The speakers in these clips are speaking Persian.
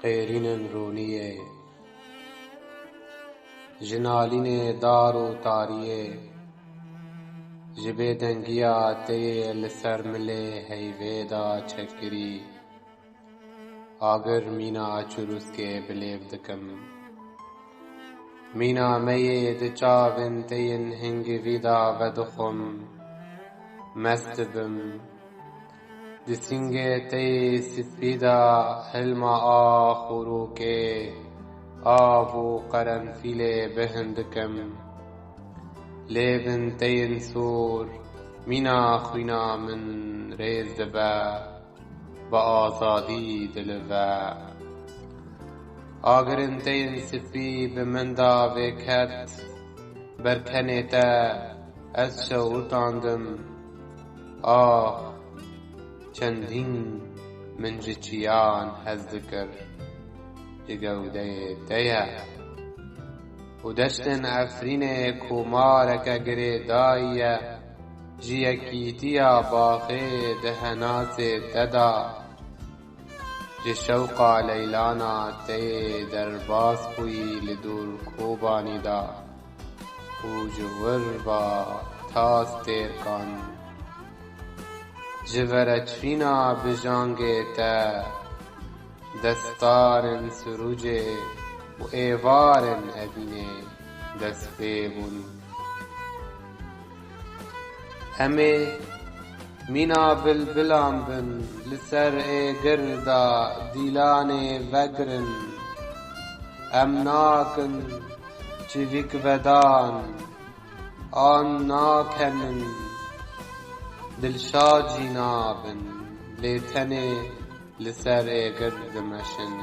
قیرین رونیه جنالین دار و تاریه جبه دنگیا تیه لسر مله هیویدا چکری آگر مینا چروس که بلیو دکم مینا میه دچاون تین هنگی ویدا ودخم مست بم دسینگه تی سپیدا حلما آخورو که آبو قرنفیل بهندکم لیبن تین سور مینا خوینا من ریز دبا با آزادی دلوا آگرن تین سپی به من دا وکت برکنه تا از شوتاندم آه چندین من جچیان هز ذکر جگوده تیه و دشتن افرین کمارک گره دایه جیکیتیا باخه دهناس تدا جشوقا لیلانا تی در باز پوی لدور کوبانی دا و جور با تاس تیر کن جورچفینا بجانگه تا دستارن سروجه و ایوارن ابینه دست بیبون همه مینا بلبلان بن لسر گردا دیلان وگرن امناکن چویک ودان آن ناکنن دلشاجی نابن لیتنه لسر گرد مشن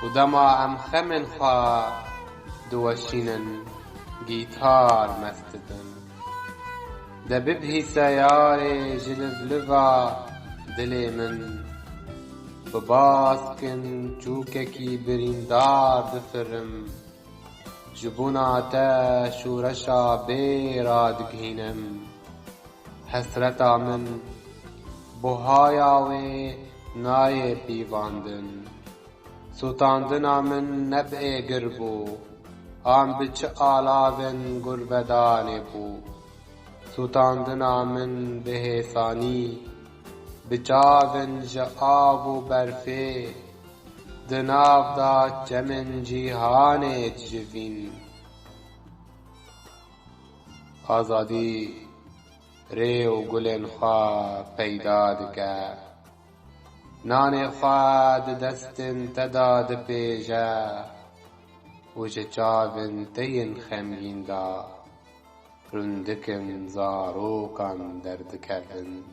و دما ام خمن خوا دوشینن گیتار مستدن دببهی سیار جلبلوا دل من بباسکن چوککی بریندار دفرم جبونا تا شورشا بیراد گهینم حسرتا من بوهایا و نای پیواندن سوتاندنا من نبع گربو آم بچ آلاون گربدان بو سوتاندنا من بهسانی بچاون جآب و برفه دناف دا چمن جیهان جوین آزادی ری و گلن خواه پیدا دکه نان خواه دستن تداد پیجه و جچاون تین خمگین دا رندکن زاروکان درد کفن